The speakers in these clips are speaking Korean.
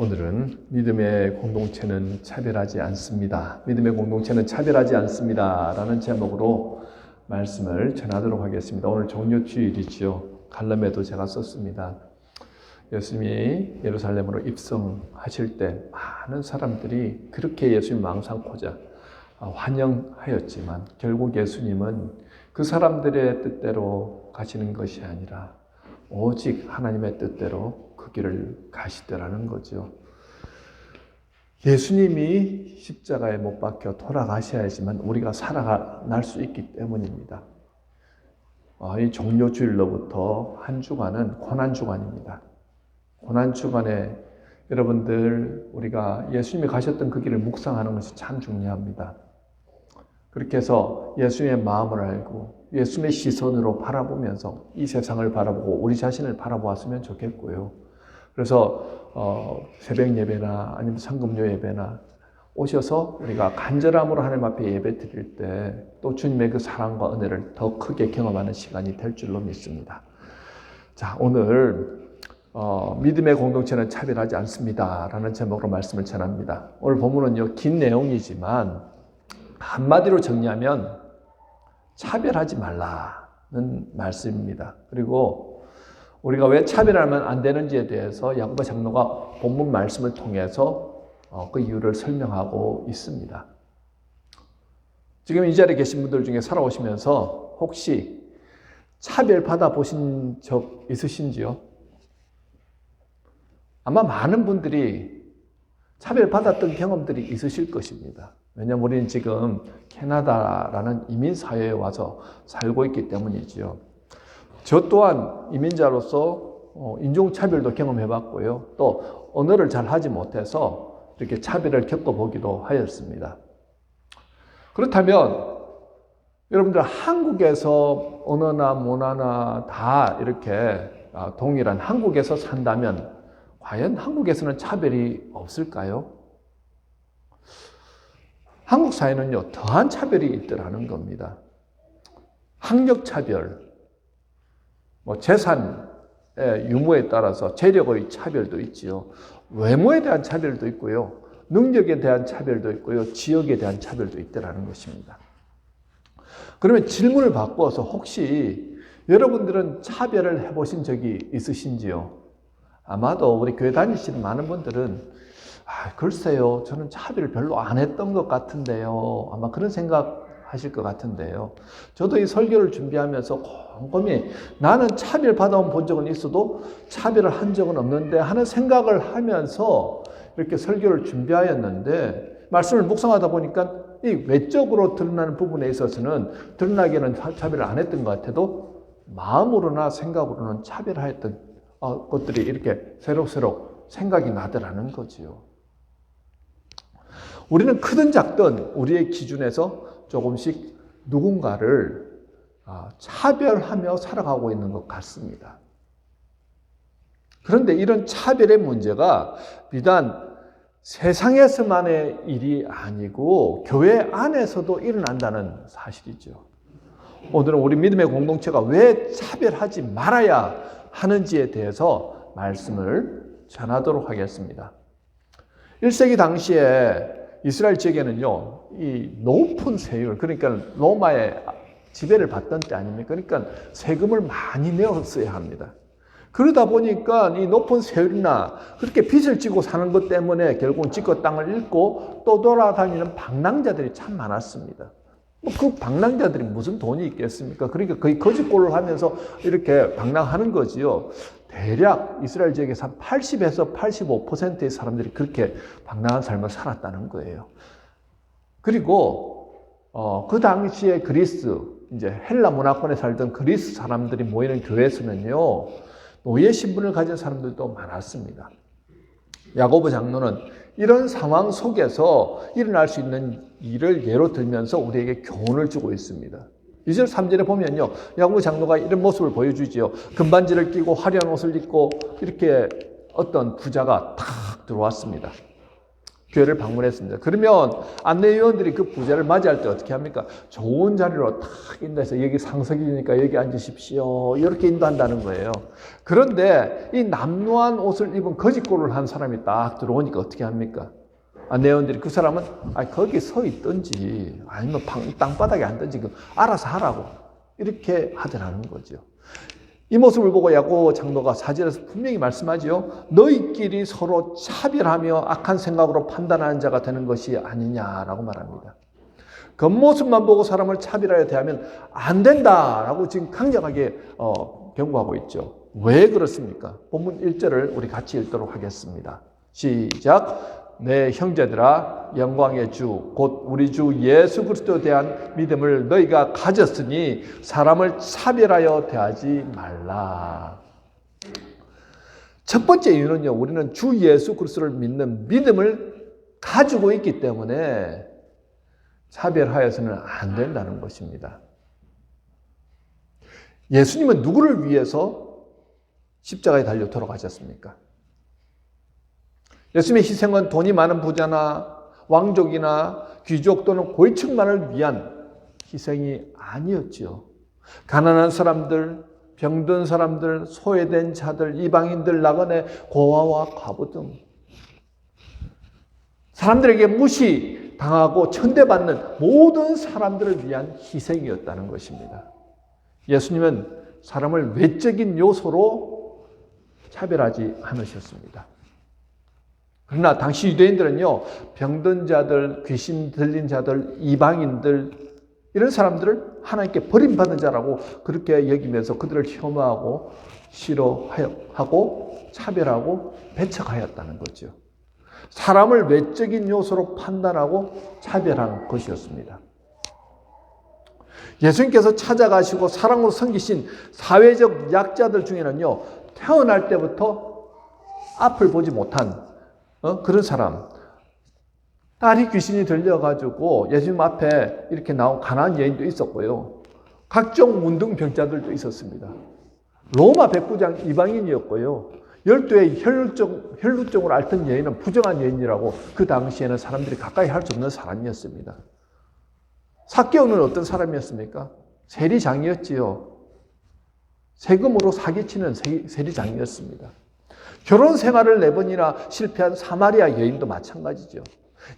오늘은 믿음의 공동체는 차별하지 않습니다. 믿음의 공동체는 차별하지 않습니다. 라는 제목으로 말씀을 전하도록 하겠습니다. 오늘 종료주일이지요. 칼럼에도 제가 썼습니다. 예수님이 예루살렘으로 입성하실 때 많은 사람들이 그렇게 예수님 왕삼고자 환영하였지만 결국 예수님은 그 사람들의 뜻대로 가시는 것이 아니라 오직 하나님의 뜻대로 그 길을 가시더라는 거죠. 예수님이 십자가에 못 박혀 돌아가셔야지만 우리가 살아날 수 있기 때문입니다. 이 종료주일로부터 한 주간은 고난주간입니다. 고난주간에 여러분들 우리가 예수님이 가셨던 그 길을 묵상하는 것이 참 중요합니다. 그렇게 해서 예수님의 마음을 알고 예수님의 시선으로 바라보면서 이 세상을 바라보고 우리 자신을 바라보았으면 좋겠고요. 그래서 새벽 예배나 아니면 성금요 예배나 오셔서 우리가 간절함으로 하나님 앞에 예배 드릴 때 또 주님의 그 사랑과 은혜를 더 크게 경험하는 시간이 될 줄로 믿습니다. 자, 오늘 믿음의 공동체는 차별하지 않습니다. 라는 제목으로 말씀을 전합니다. 오늘 본문은요, 긴 내용이지만 한마디로 정리하면 차별하지 말라는 말씀입니다. 그리고 우리가 왜 차별하면 안 되는지에 대해서 야고보 장로가 본문 말씀을 통해서 그 이유를 설명하고 있습니다. 지금 이 자리에 계신 분들 중에 살아오시면서 혹시 차별받아 보신 적 있으신지요? 아마 많은 분들이 차별받았던 경험들이 있으실 것입니다. 왜냐하면 우리는 지금 캐나다라는 이민사회에 와서 살고 있기 때문이지요. 저 또한 이민자로서 인종차별도 경험해봤고요. 또 언어를 잘 하지 못해서 이렇게 차별을 겪어보기도 하였습니다. 그렇다면 여러분들 한국에서 언어나 문화나 다 이렇게 동일한 한국에서 산다면 과연 한국에서는 차별이 없을까요? 한국 사회는요, 더한 차별이 있더라는 겁니다. 학력차별, 재산의 유무에 따라서 재력의 차별도 있지요. 외모에 대한 차별도 있고요. 능력에 대한 차별도 있고요. 지역에 대한 차별도 있더라는 것입니다. 그러면 질문을 바꿔서 혹시 여러분들은 차별을 해보신 적이 있으신지요? 아마도 우리 교회 다니시는 많은 분들은 글쎄요, 저는 차별을 별로 안 했던 것 같은데요. 아마 그런 생각 하실 것 같은데요. 저도 이 설교를 준비하면서 곰곰이 나는 차별 받아본 적은 있어도 차별을 한 적은 없는데 하는 생각을 하면서 이렇게 설교를 준비하였는데 말씀을 묵상하다 보니까 이 외적으로 드러나는 부분에 있어서는 드러나기에는 차별을 안 했던 것 같아도 마음으로나 생각으로는 차별하였던 것들이 이렇게 새록새록 생각이 나더라는 거지요. 우리는 크든 작든 우리의 기준에서 조금씩 누군가를 차별하며 살아가고 있는 것 같습니다. 그런데 이런 차별의 문제가 비단 세상에서만의 일이 아니고 교회 안에서도 일어난다는 사실이죠. 오늘은 우리 믿음의 공동체가 왜 차별하지 말아야 하는지에 대해서 말씀을 전하도록 하겠습니다. 1세기 당시에 이스라엘 지역에는요, 이 높은 세율, 그러니까 로마의 지배를 받던 때 아닙니까? 그러니까 세금을 많이 내었어야 합니다. 그러다 보니까 이 높은 세율이나 그렇게 빚을 지고 사는 것 때문에 결국은 지껏 땅을 잃고 또 돌아다니는 방랑자들이 참 많았습니다. 그 방랑자들이 무슨 돈이 있겠습니까? 그러니까 거의 거짓골을 하면서 이렇게 방랑하는 거지요. 대략 이스라엘 지역에서 한 80에서 85%의 사람들이 그렇게 방랑한 삶을 살았다는 거예요. 그리고 그 당시에 그리스, 이제 헬라 문화권에 살던 그리스 사람들이 모이는 교회에서는요, 노예 신분을 가진 사람들도 많았습니다. 야고보 장로는 이런 상황 속에서 일어날 수 있는 일을 예로 들면서 우리에게 교훈을 주고 있습니다. 2절 3절에 보면요, 야고보 장로가 이런 모습을 보여주지요. 금반지를 끼고 화려한 옷을 입고 이렇게 어떤 부자가 탁 들어왔습니다. 교회를 방문했습니다. 그러면 안내위원들이 그 부자를 맞이할 때 어떻게 합니까? 좋은 자리로 탁 인도해서 여기 상석이니까 여기 앉으십시오. 이렇게 인도한다는 거예요. 그런데 이 남루한 옷을 입은 거짓골을 한 사람이 딱 들어오니까 어떻게 합니까? 안내위원들이 그 사람은 거기 서 있든지 아니면 땅바닥에 앉든지 알아서 하라고 이렇게 하더라는 거죠. 이 모습을 보고 야고 장로가 사절에서 분명히 말씀하죠. 너희끼리 서로 차별하며 악한 생각으로 판단하는 자가 되는 것이 아니냐라고 말합니다. 겉모습만 보고 사람을 차별하여 대하면 안 된다라고 지금 강력하게 경고하고 있죠. 왜 그렇습니까? 본문 1절을 우리 같이 읽도록 하겠습니다. 시작. 내 형제들아 영광의 주 곧 우리 주 예수 그리스도에 대한 믿음을 너희가 가졌으니 사람을 차별하여 대하지 말라. 첫 번째 이유는요. 우리는 주 예수 그리스도를 믿는 믿음을 가지고 있기 때문에 차별하여서는 안 된다는 것입니다. 예수님은 누구를 위해서 십자가에 달려 돌아가셨습니까? 예수님의 희생은 돈이 많은 부자나 왕족이나 귀족 또는 고위층만을 위한 희생이 아니었지요. 가난한 사람들, 병든 사람들, 소외된 자들, 이방인들, 나그네, 고아와 과부 등 사람들에게 무시당하고 천대받는 모든 사람들을 위한 희생이었다는 것입니다. 예수님은 사람을 외적인 요소로 차별하지 않으셨습니다. 그러나 당시 유대인들은요, 병든 자들, 귀신 들린 자들, 이방인들, 이런 사람들을 하나님께 버림받은 자라고 그렇게 여기면서 그들을 혐오하고 싫어하고 차별하고 배척하였다는 거죠. 사람을 외적인 요소로 판단하고 차별하는 것이었습니다. 예수님께서 찾아가시고 사랑으로 섬기신 사회적 약자들 중에는요, 태어날 때부터 앞을 보지 못한 그런 사람, 딸이 귀신이 들려가지고 예수님 앞에 이렇게 나온 가난한 여인도 있었고요. 각종 문둥병자들도 있었습니다. 로마 백부장 이방인이었고요. 12의 혈루증으로 앓던 여인은 부정한 여인이라고 그 당시에는 사람들이 가까이 할 수 없는 사람이었습니다. 삭개오는 어떤 사람이었습니까? 세리장이었지요. 세금으로 사기치는 세리장이었습니다. 결혼 생활을 4번이나 실패한 사마리아 여인도 마찬가지죠.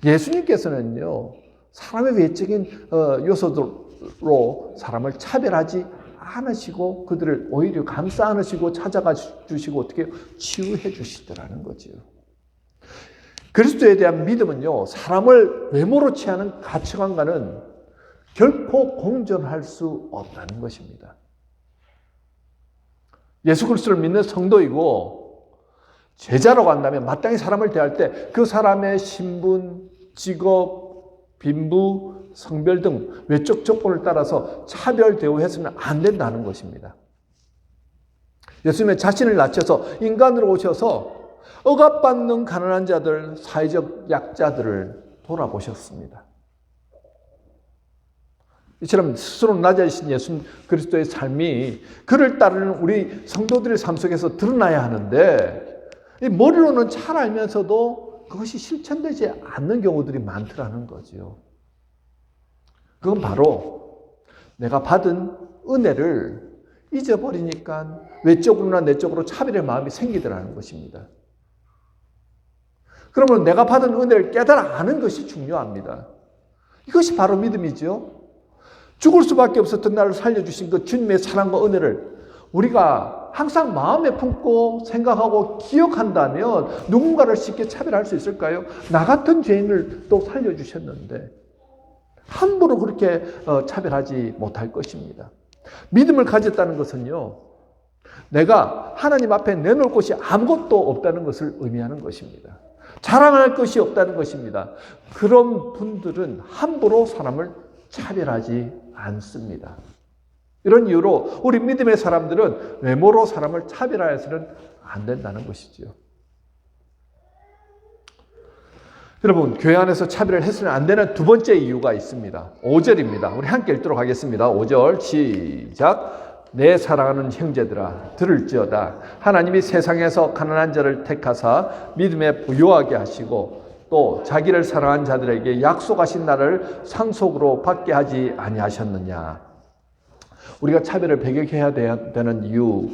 예수님께서는요, 사람의 외적인 요소로 사람을 차별하지 않으시고 그들을 오히려 감싸 안으시고 찾아가 주시고 어떻게 치유해 주시더라는 거죠. 그리스도에 대한 믿음은요, 사람을 외모로 취하는 가치관과는 결코 공존할 수 없다는 것입니다. 예수 그리스도를 믿는 성도이고 제자로 간다면 마땅히 사람을 대할 때 그 사람의 신분, 직업, 빈부, 성별 등 외적 조건을 따라서 차별 대우해서는 안 된다는 것입니다. 예수님은 자신을 낮춰서 인간으로 오셔서 억압받는 가난한 자들, 사회적 약자들을 돌아보셨습니다. 이처럼 스스로 낮아지신 예수 그리스도의 삶이 그를 따르는 우리 성도들의 삶 속에서 드러나야 하는데 머리로는 잘 알면서도 그것이 실천되지 않는 경우들이 많더라는 거죠. 그건 바로 내가 받은 은혜를 잊어버리니까 외적으로나 내적으로 차별의 마음이 생기더라는 것입니다. 그러면 내가 받은 은혜를 깨달아 아는 것이 중요합니다. 이것이 바로 믿음이죠. 죽을 수밖에 없었던 나를 살려주신 그 주님의 사랑과 은혜를 우리가 항상 마음에 품고 생각하고 기억한다면 누군가를 쉽게 차별할 수 있을까요? 나 같은 죄인을 또 살려주셨는데 함부로 그렇게 차별하지 못할 것입니다. 믿음을 가졌다는 것은요, 내가 하나님 앞에 내놓을 것이 아무것도 없다는 것을 의미하는 것입니다. 자랑할 것이 없다는 것입니다. 그런 분들은 함부로 사람을 차별하지 않습니다. 이런 이유로 우리 믿음의 사람들은 외모로 사람을 차별하여서는 안 된다는 것이죠. 여러분, 교회 안에서 차별을 해서는 안 되는 두 번째 이유가 있습니다. 5절입니다. 우리 함께 읽도록 하겠습니다. 5절 시작. 내 사랑하는 형제들아 들을지어다. 하나님이 세상에서 가난한 자를 택하사 믿음에 부요하게 하시고 또 자기를 사랑한 자들에게 약속하신 날을 상속으로 받게 하지 아니하셨느냐. 우리가 차별을 배격해야 되는 이유,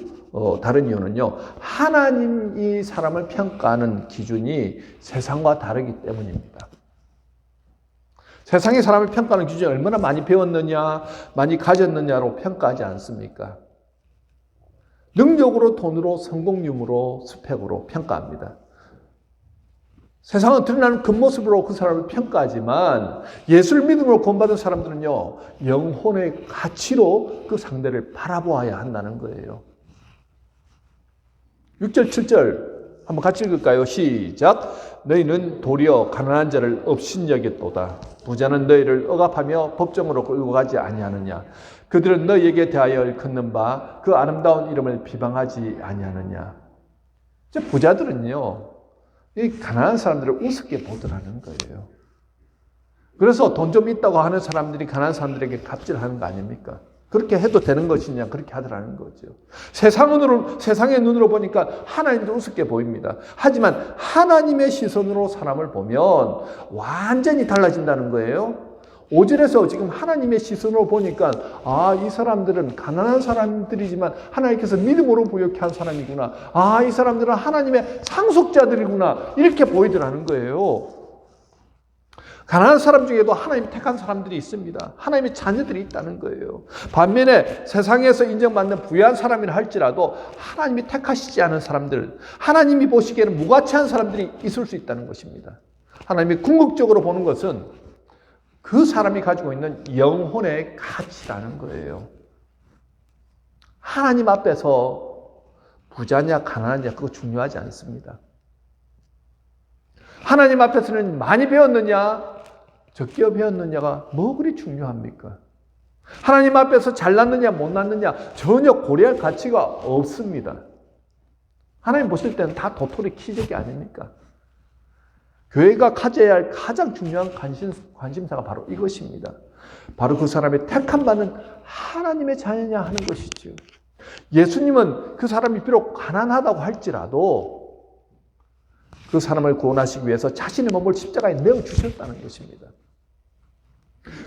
다른 이유는요, 하나님이 사람을 평가하는 기준이 세상과 다르기 때문입니다. 세상이 사람을 평가하는 기준이 얼마나 많이 배웠느냐, 많이 가졌느냐로 평가하지 않습니까? 능력으로, 돈으로, 성공률로, 스펙으로 평가합니다. 세상은 드러나는 겉모습으로 그 사람을 평가하지만 예수를 믿음으로 구원받은 사람들은요, 영혼의 가치로 그 상대를 바라보아야 한다는 거예요. 6절, 7절 한번 같이 읽을까요? 시작. 너희는 도리어 가난한 자를 업신여겼도다. 부자는 너희를 억압하며 법정으로 끌고 가지 아니하느냐. 그들은 너희에게 대하여 일컫는 바 그 아름다운 이름을 비방하지 아니하느냐. 이제 부자들은요, 이 가난한 사람들을 우습게 보더라는 거예요. 그래서 돈 좀 있다고 하는 사람들이 가난한 사람들에게 갑질하는 거 아닙니까? 그렇게 해도 되는 것이냐, 그렇게 하더라는 거죠. 세상의 눈으로 보니까 하나님도 우습게 보입니다. 하지만 하나님의 시선으로 사람을 보면 완전히 달라진다는 거예요. 5절에서 지금 하나님의 시선으로 보니까 이 사람들은 가난한 사람들이지만 하나님께서 믿음으로 부여케 한 사람이구나. 이 사람들은 하나님의 상속자들이구나. 이렇게 보이더라는 거예요. 가난한 사람 중에도 하나님 택한 사람들이 있습니다. 하나님의 자녀들이 있다는 거예요. 반면에 세상에서 인정받는 부유한 사람이라 할지라도 하나님이 택하시지 않은 사람들, 하나님이 보시기에는 무가치한 사람들이 있을 수 있다는 것입니다. 하나님이 궁극적으로 보는 것은 그 사람이 가지고 있는 영혼의 가치라는 거예요. 하나님 앞에서 부자냐 가난하냐 그거 중요하지 않습니다. 하나님 앞에서는 많이 배웠느냐 적게 배웠느냐가 뭐 그리 중요합니까? 하나님 앞에서 잘났느냐 못났느냐 전혀 고려할 가치가 없습니다. 하나님 보실 때는 다 도토리 키재기 아닙니까? 교회가 가져야 할 가장 중요한 관심사가 바로 이것입니다. 바로 그 사람의 택함 받는 하나님의 자녀냐 하는 것이죠. 예수님은 그 사람이 비록 가난하다고 할지라도 그 사람을 구원하시기 위해서 자신의 몸을 십자가에 내어주셨다는 것입니다.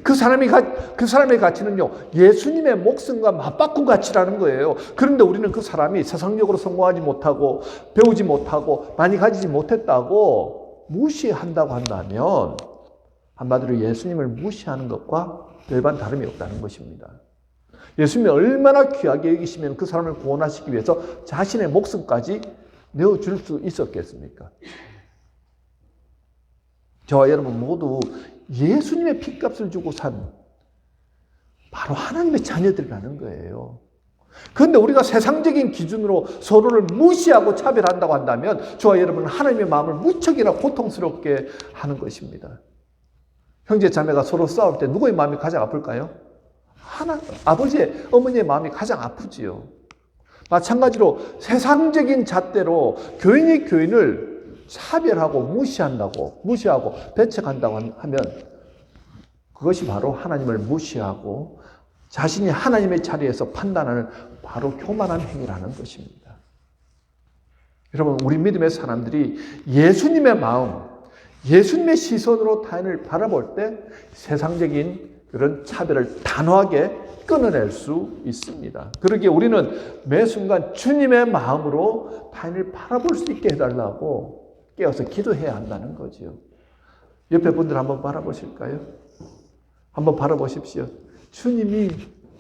그 사람의 가치는요, 예수님의 목숨과 맞바꾼 가치라는 거예요. 그런데 우리는 그 사람이 세상적으로 성공하지 못하고 배우지 못하고 많이 가지지 못했다고 무시한다고 한다면 한마디로 예수님을 무시하는 것과 별반 다름이 없다는 것입니다. 예수님이 얼마나 귀하게 여기시면 그 사람을 구원하시기 위해서 자신의 목숨까지 내어줄 수 있었겠습니까? 저와 여러분 모두 예수님의 핏값을 주고 산 바로 하나님의 자녀들이라는 거예요. 그런데 우리가 세상적인 기준으로 서로를 무시하고 차별한다고 한다면 저와 여러분은 하나님의 마음을 무척이나 고통스럽게 하는 것입니다. 형제 자매가 서로 싸울 때 누구의 마음이 가장 아플까요? 아버지의, 어머니의 마음이 가장 아프지요. 마찬가지로 세상적인 잣대로 교인이 교인을 차별하고 무시하고 배척한다고 하면 그것이 바로 하나님을 무시하고 자신이 하나님의 자리에서 판단하는 바로 교만한 행위라는 것입니다. 여러분, 우리 믿음의 사람들이 예수님의 마음, 예수님의 시선으로 타인을 바라볼 때 세상적인 그런 차별을 단호하게 끊어낼 수 있습니다. 그러기에 우리는 매 순간 주님의 마음으로 타인을 바라볼 수 있게 해달라고 깨어서 기도해야 한다는 거죠. 옆에 분들 한번 바라보실까요? 한번 바라보십시오. 주님이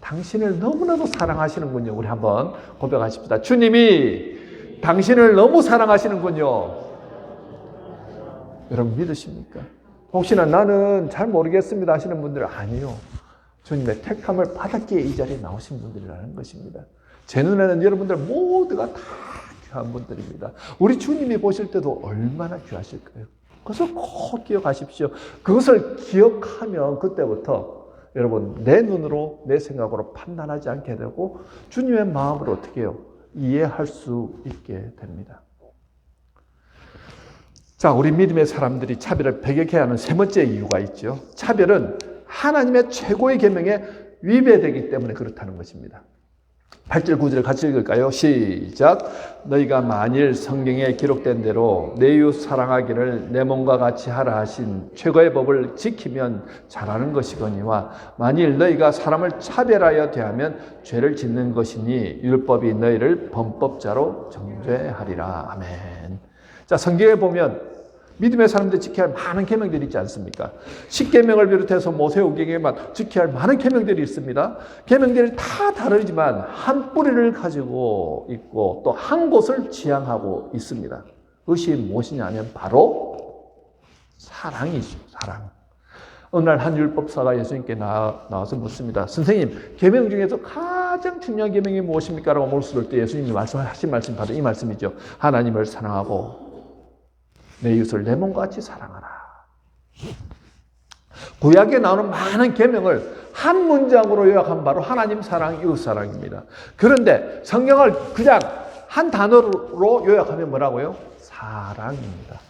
당신을 너무나도 사랑하시는군요. 우리 한번 고백하십시다. 주님이 당신을 너무 사랑하시는군요. 여러분 믿으십니까? 혹시나 나는 잘 모르겠습니다 하시는 분들은 아니요. 주님의 택함을 받았기에 이 자리에 나오신 분들이라는 것입니다. 제 눈에는 여러분들 모두가 다 귀한 분들입니다. 우리 주님이 보실 때도 얼마나 귀하실까요? 그것을 꼭 기억하십시오. 그것을 기억하면 그때부터 여러분 내 눈으로 내 생각으로 판단하지 않게 되고 주님의 마음으로 어떻게 해요? 이해할 수 있게 됩니다. 자, 우리 믿음의 사람들이 차별을 배격해야 하는 세 번째 이유가 있죠. 차별은 하나님의 최고의 계명에 위배되기 때문에 그렇다는 것입니다. 8절 9절 같이 읽을까요? 시작. 너희가 만일 성경에 기록된 대로 내 이웃 사랑하기를 내 몸과 같이 하라 하신 최고의 법을 지키면 잘하는 것이거니와 만일 너희가 사람을 차별하여 대하면 죄를 짓는 것이니 율법이 너희를 범법자로 정죄하리라. 아멘. 자, 성경에 보면 믿음의 사람들 지켜야 할 많은 계명들이 있지 않습니까? 10계명을 비롯해서 모세오경에만 지켜야 할 많은 계명들이 있습니다. 계명들이 다 다르지만 한 뿌리를 가지고 있고 또 한 곳을 지향하고 있습니다. 그것이 무엇이냐 하면 바로 사랑이죠. 사랑. 어느 날 한 율법사가 예수님께 나와서 묻습니다. 선생님, 계명 중에서 가장 중요한 계명이 무엇입니까? 라고 물었을 때 예수님이 말씀하신 말씀이 바로 이 말씀이죠. 하나님을 사랑하고 내 이웃을 내 몸과 같이 사랑하라. 구약에 나오는 많은 계명을 한 문장으로 요약한 바로 하나님 사랑, 이웃 사랑입니다. 그런데 성경을 그냥 한 단어로 요약하면 뭐라고요? 사랑입니다.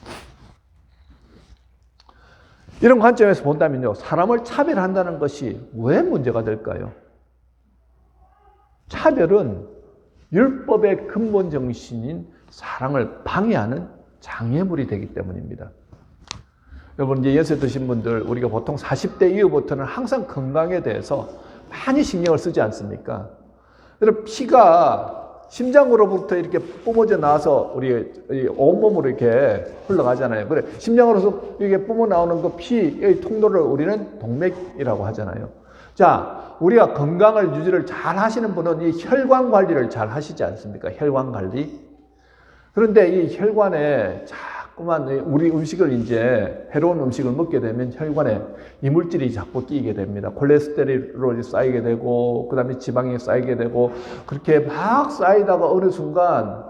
이런 관점에서 본다면요, 사람을 차별한다는 것이 왜 문제가 될까요? 차별은 율법의 근본 정신인 사랑을 방해하는 장애물이 되기 때문입니다. 여러분, 이제 연세 드신 분들, 우리가 보통 40대 이후부터는 항상 건강에 대해서 많이 신경을 쓰지 않습니까? 여러분, 피가 심장으로부터 이렇게 뿜어져 나와서 우리 온몸으로 이렇게 흘러가잖아요. 그래, 심장으로서 이게 뿜어 나오는 그 피의 통로를 우리는 동맥이라고 하잖아요. 자, 우리가 건강을 유지를 잘 하시는 분은 이 혈관 관리를 잘 하시지 않습니까? 혈관 관리. 그런데 이 혈관에 자꾸만 우리 음식을 이제 해로운 음식을 먹게 되면 혈관에 이물질이 자꾸 끼게 됩니다. 콜레스테롤이 쌓이게 되고 그 다음에 지방이 쌓이게 되고 그렇게 막 쌓이다가 어느 순간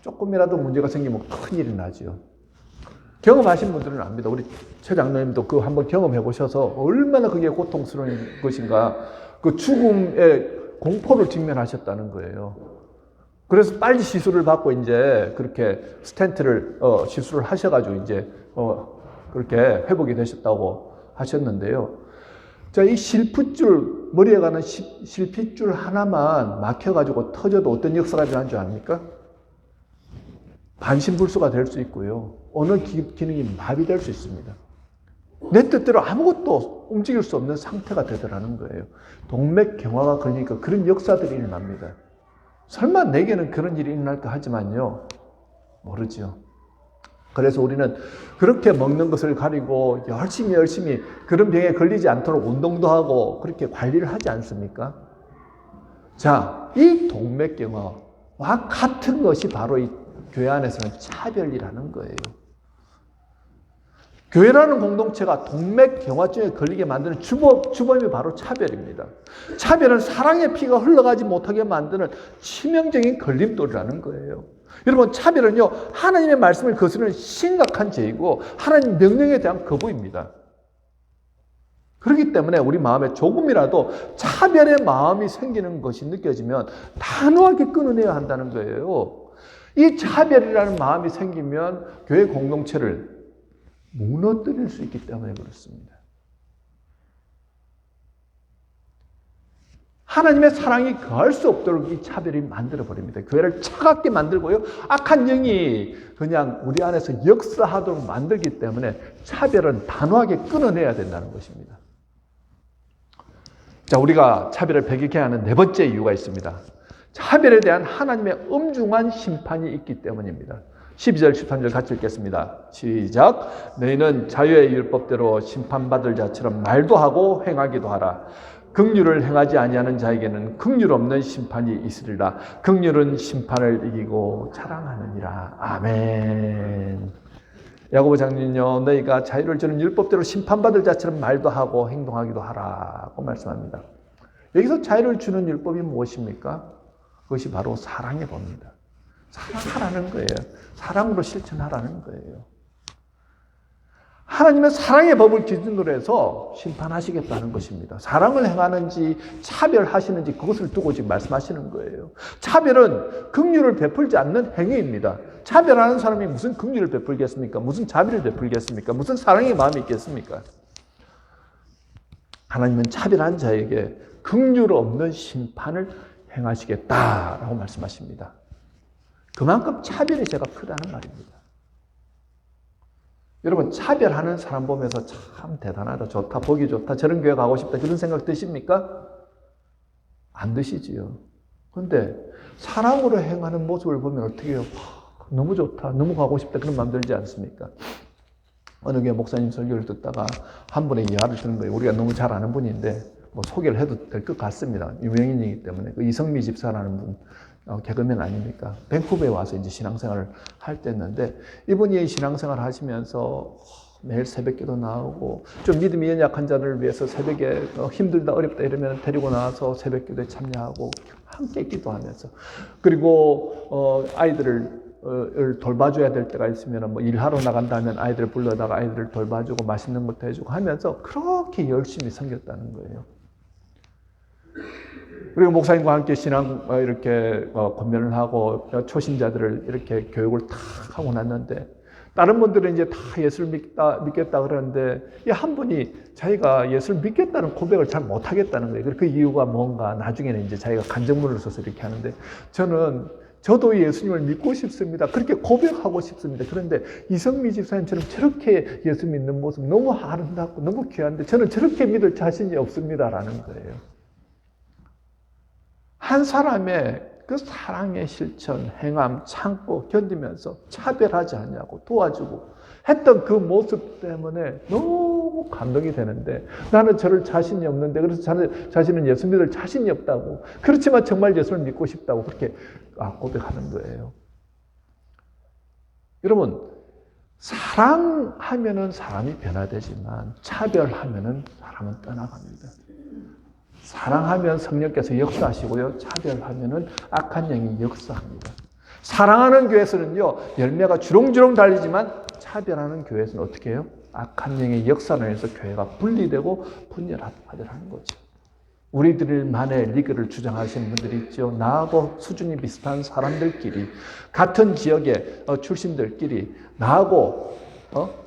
조금이라도 문제가 생기면 큰일이 나죠. 경험하신 분들은 압니다. 우리 최 장로님도 그거 한번 경험해 보셔서 얼마나 그게 고통스러운 것인가. 그 죽음의 공포를 직면하셨다는 거예요. 그래서 빨리 시술을 받고 이제 그렇게 스텐트를 시술을 하셔가지고 이제 그렇게 회복이 되셨다고 하셨는데요. 자, 이 실핏줄, 머리에 가는 실핏줄 하나만 막혀가지고 터져도 어떤 역사가 일어난 줄 아닙니까? 반신불수가 될 수 있고요. 어느 기능이 마비될 수 있습니다. 내 뜻대로 아무것도 움직일 수 없는 상태가 되더라는 거예요. 동맥경화가 걸리니까 그런 역사들이 일어납니다. 설마 내게는 그런 일이 일어날까 하지만요, 모르죠. 그래서 우리는 그렇게 먹는 것을 가리고 열심히 그런 병에 걸리지 않도록 운동도 하고 그렇게 관리를 하지 않습니까? 자, 이 동맥경화와 같은 것이 바로 이 교회 안에서는 차별이라는 거예요. 교회라는 공동체가 동맥경화증에 걸리게 만드는 주범이 바로 차별입니다. 차별은 사랑의 피가 흘러가지 못하게 만드는 치명적인 걸림돌이라는 거예요. 여러분, 차별은요, 하나님의 말씀을 거스르는 심각한 죄이고 하나님 명령에 대한 거부입니다. 그렇기 때문에 우리 마음에 조금이라도 차별의 마음이 생기는 것이 느껴지면 단호하게 끊어내야 한다는 거예요. 이 차별이라는 마음이 생기면 교회 공동체를 무너뜨릴 수 있기 때문에 그렇습니다. 하나님의 사랑이 거할 수 없도록 이 차별이 만들어버립니다. 교회를 차갑게 만들고요. 악한 영이 그냥 우리 안에서 역사하도록 만들기 때문에 차별은 단호하게 끊어내야 된다는 것입니다. 자, 우리가 차별을 배격해 하는 네 번째 이유가 있습니다. 차별에 대한 하나님의 엄중한 심판이 있기 때문입니다. 12절, 13절 같이 읽겠습니다. 시작. 너희는 자유의 율법대로 심판받을 자처럼 말도 하고 행하기도 하라. 긍휼을 행하지 아니하는 자에게는 긍휼 없는 심판이 있으리라. 긍휼은 심판을 이기고 자랑하느니라. 아멘. 야고보 장로는요, 너희가 자유를 주는 율법대로 심판받을 자처럼 말도 하고 행동하기도 하라고 말씀합니다. 여기서 자유를 주는 율법이 무엇입니까? 그것이 바로 사랑의 법입니다. 사랑하라는 거예요. 사랑으로 실천하라는 거예요. 하나님의 사랑의 법을 기준으로 해서 심판하시겠다는 것입니다. 사랑을 행하는지 차별하시는지 그것을 두고 지금 말씀하시는 거예요. 차별은 긍휼을 베풀지 않는 행위입니다. 차별하는 사람이 무슨 긍휼을 베풀겠습니까? 무슨 자비를 베풀겠습니까? 무슨 사랑의 마음이 있겠습니까? 하나님은 차별한 자에게 긍휼 없는 심판을 행하시겠다라고 말씀하십니다. 그만큼 차별의 죄가 크다는 말입니다. 여러분, 차별하는 사람 보면서 참 대단하다, 좋다, 보기 좋다, 저런 교회 가고 싶다, 그런 생각 드십니까? 안 드시지요. 그런데 사랑으로 행하는 모습을 보면 어떻게 해요? 너무 좋다, 너무 가고 싶다, 그런 마음 들지 않습니까? 어느 교회 목사님 설교를 듣다가 한 분의 이야기를 듣는 거예요. 우리가 너무 잘 아는 분인데 뭐 소개를 해도 될 것 같습니다. 유명인이기 때문에. 그 이성미 집사라는 분, 개그맨 아닙니까? 밴쿠버에 와서 이제 신앙생활을 할 때였는데, 이분이 신앙생활을 하시면서 매일 새벽기도 나오고, 좀 믿음이 연약한 자를 위해서 새벽에 힘들다 어렵다 이러면 데리고 나와서 새벽기도에 참여하고 함께 기도하면서, 그리고 아이들을 돌봐줘야 될 때가 있으면 뭐 일하러 나간다면 아이들을 불러다가 아이들을 돌봐주고 맛있는 것도 해주고 하면서 그렇게 열심히 섬겼다는 거예요. 그리고 목사님과 함께 신앙 이렇게 권면을 하고 초신자들을 이렇게 교육을 탁 하고 났는데, 다른 분들은 이제 다 예수를 믿겠다 그러는데, 이 한 분이 자기가 예수를 믿겠다는 고백을 잘 못하겠다는 거예요. 그 이유가 뭔가 나중에는 이제 자기가 간증문을 써서 이렇게 하는데, 저도 예수님을 믿고 싶습니다. 그렇게 고백하고 싶습니다. 그런데 이성미 집사님처럼 저렇게 예수 믿는 모습 너무 아름답고 너무 귀한데 저는 저렇게 믿을 자신이 없습니다라는 거예요. 한 사람의 그 사랑의 실천, 행함, 참고 견디면서 차별하지 않냐고 도와주고 했던 그 모습 때문에 너무 감동이 되는데, 나는 저를 자신이 없는데, 그래서 자신은 예수 믿을 자신이 없다고, 그렇지만 정말 예수를 믿고 싶다고 그렇게 고백하는 거예요. 여러분, 사랑하면은 사람이 변화되지만 차별하면은 사람은 떠나갑니다. 사랑하면 성령께서 역사하시고요, 차별하면은 악한 영이 역사합니다. 사랑하는 교회에서는요, 열매가 주렁주렁 달리지만 차별하는 교회에서는 어떻게 해요? 악한 영의 역사를 해서 교회가 분리되고 분열하더라는 거죠. 우리들만의 리그를 주장하시는 분들이 있죠. 나하고 수준이 비슷한 사람들끼리, 같은 지역의 출신들끼리, 나하고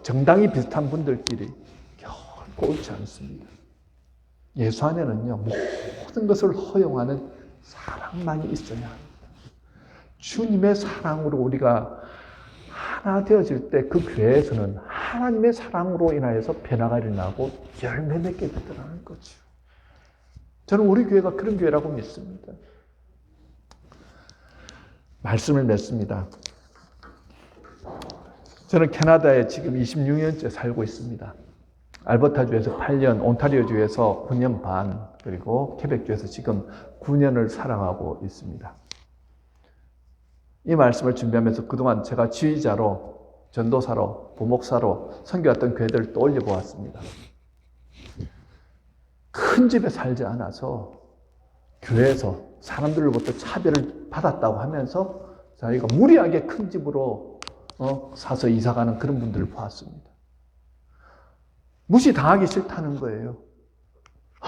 정당이 비슷한 분들끼리 결코 옳지 않습니다. 예수 안에는요, 모든 것을 허용하는 사랑만이 있어야 합니다. 주님의 사랑으로 우리가 하나 되어질 때 그 교회에서는 하나님의 사랑으로 인하여서 변화가 일어나고 열매 맺게 되더라는 거죠. 저는 우리 교회가 그런 교회라고 믿습니다. 말씀을 맺습니다. 저는 캐나다에 지금 26년째 살고 있습니다. 알버타주에서 8년, 온타리오주에서 9년 반, 그리고 케벡주에서 지금 9년을 살아가고 있습니다. 이 말씀을 준비하면서 그동안 제가 지휘자로, 전도사로, 부목사로 선교했던 교회들을 떠올려 보았습니다. 큰 집에 살지 않아서 교회에서 사람들로부터 차별을 받았다고 하면서 자기가 무리하게 큰 집으로 사서 이사가는 그런 분들을 보았습니다. 무시당하기 싫다는 거예요.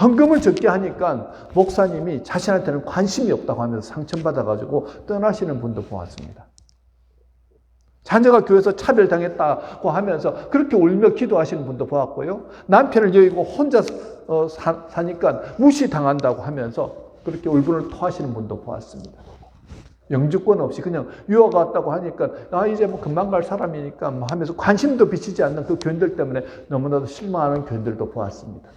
헌금을 적게 하니까 목사님이 자신한테는 관심이 없다고 하면서 상처받아가지고 떠나시는 분도 보았습니다. 자녀가 교회에서 차별당했다고 하면서 그렇게 울며 기도하시는 분도 보았고요. 남편을 여의고 혼자 사니까 무시당한다고 하면서 그렇게 울분을 토하시는 분도 보았습니다. 영주권 없이 그냥 유학 왔다고 하니까 이제 뭐 금방 갈 사람이니까 뭐 하면서 관심도 비치지 않는 그 교인들 때문에 너무나도 실망하는 교인들도 보았습니다.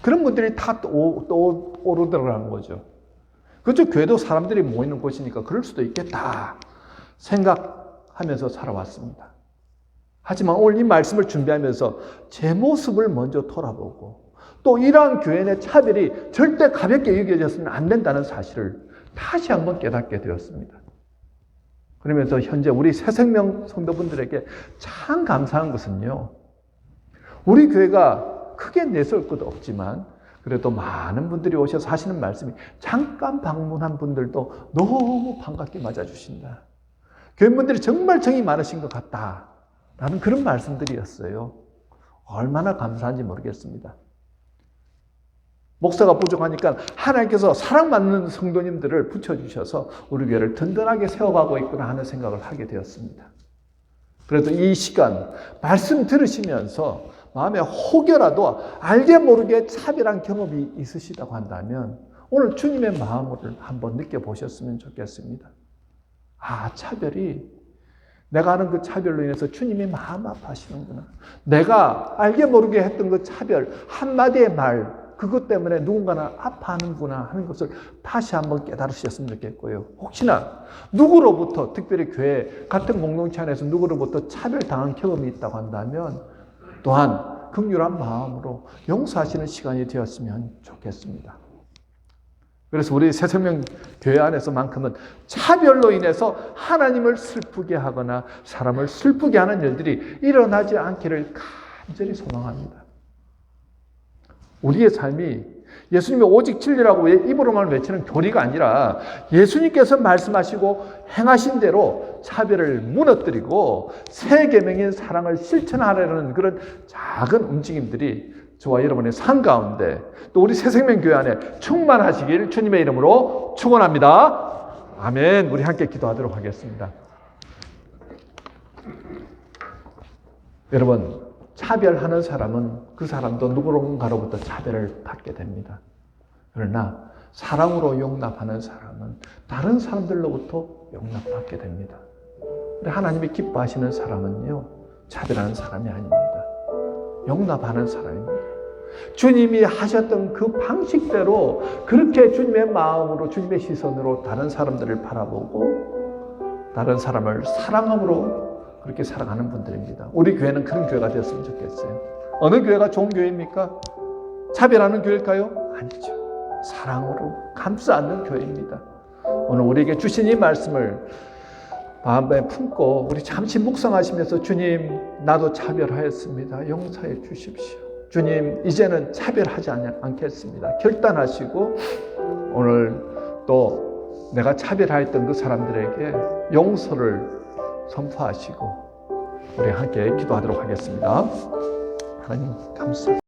그런 분들이 다 오르더라는 거죠. 그렇죠. 교회도 사람들이 모이는 곳이니까 그럴 수도 있겠다 생각하면서 살아왔습니다. 하지만 오늘 이 말씀을 준비하면서 제 모습을 먼저 돌아보고, 또 이러한 교회 내 차별이 절대 가볍게 여겨져서는 안 된다는 사실을 다시 한번 깨닫게 되었습니다. 그러면서 현재 우리 새생명 성도분들에게 참 감사한 것은요, 우리 교회가 크게 내세울 것도 없지만 그래도 많은 분들이 오셔서 하시는 말씀이, 잠깐 방문한 분들도 너무 반갑게 맞아주신다, 교인분들이 정말 정이 많으신 것 같다 라는 그런 말씀들이었어요. 얼마나 감사한지 모르겠습니다. 목사가 부족하니까 하나님께서 사랑받는 성도님들을 붙여주셔서 우리 교회를 든든하게 세워가고 있구나 하는 생각을 하게 되었습니다. 그래도 이 시간 말씀 들으시면서 마음에 혹여라도 알게 모르게 차별한 경험이 있으시다고 한다면 오늘 주님의 마음을 한번 느껴보셨으면 좋겠습니다. 차별이, 내가 하는 그 차별로 인해서 주님이 마음 아파하시는구나. 내가 알게 모르게 했던 그 차별, 한마디의 말, 그것 때문에 누군가는 아파하는구나 하는 것을 다시 한번 깨달으셨으면 좋겠고요. 혹시나 누구로부터, 특별히 교회 같은 공동체 안에서 누구로부터 차별당한 경험이 있다고 한다면 또한 긍휼한 마음으로 용서하시는 시간이 되었으면 좋겠습니다. 그래서 우리 새생명 교회 안에서만큼은 차별로 인해서 하나님을 슬프게 하거나 사람을 슬프게 하는 일들이 일어나지 않기를 간절히 소망합니다. 우리의 삶이 예수님이 오직 진리라고 입으로만 외치는 교리가 아니라 예수님께서 말씀하시고 행하신 대로 차별을 무너뜨리고 새 계명인 사랑을 실천하려는 그런 작은 움직임들이 저와 여러분의 삶 가운데 또 우리 새생명교회 안에 충만하시길 주님의 이름으로 축원합니다. 아멘. 우리 함께 기도하도록 하겠습니다. 여러분, 차별하는 사람은 그 사람도 누군가로부터 차별을 받게 됩니다. 그러나 사랑으로 용납하는 사람은 다른 사람들로부터 용납받게 됩니다. 하나님이 기뻐하시는 사람은요, 차별하는 사람이 아닙니다. 용납하는 사람입니다. 주님이 하셨던 그 방식대로 그렇게 주님의 마음으로, 주님의 시선으로 다른 사람들을 바라보고 다른 사람을 사랑함으로 그렇게 살아가는 분들입니다. 우리 교회는 그런 교회가 되었으면 좋겠어요. 어느 교회가 좋은 교회입니까? 차별하는 교회일까요? 아니죠. 사랑으로 감싸 안는 교회입니다. 오늘 우리에게 주신 이 말씀을 마음에 품고 우리 잠시 묵상하시면서 주님, 나도 차별하였습니다. 용서해 주십시오. 주님, 이제는 차별하지 않겠습니다. 결단하시고 오늘 또 내가 차별하였던 그 사람들에게 용서를 선포하시고 우리 함께 기도하도록 하겠습니다. 하나님 감사합니다.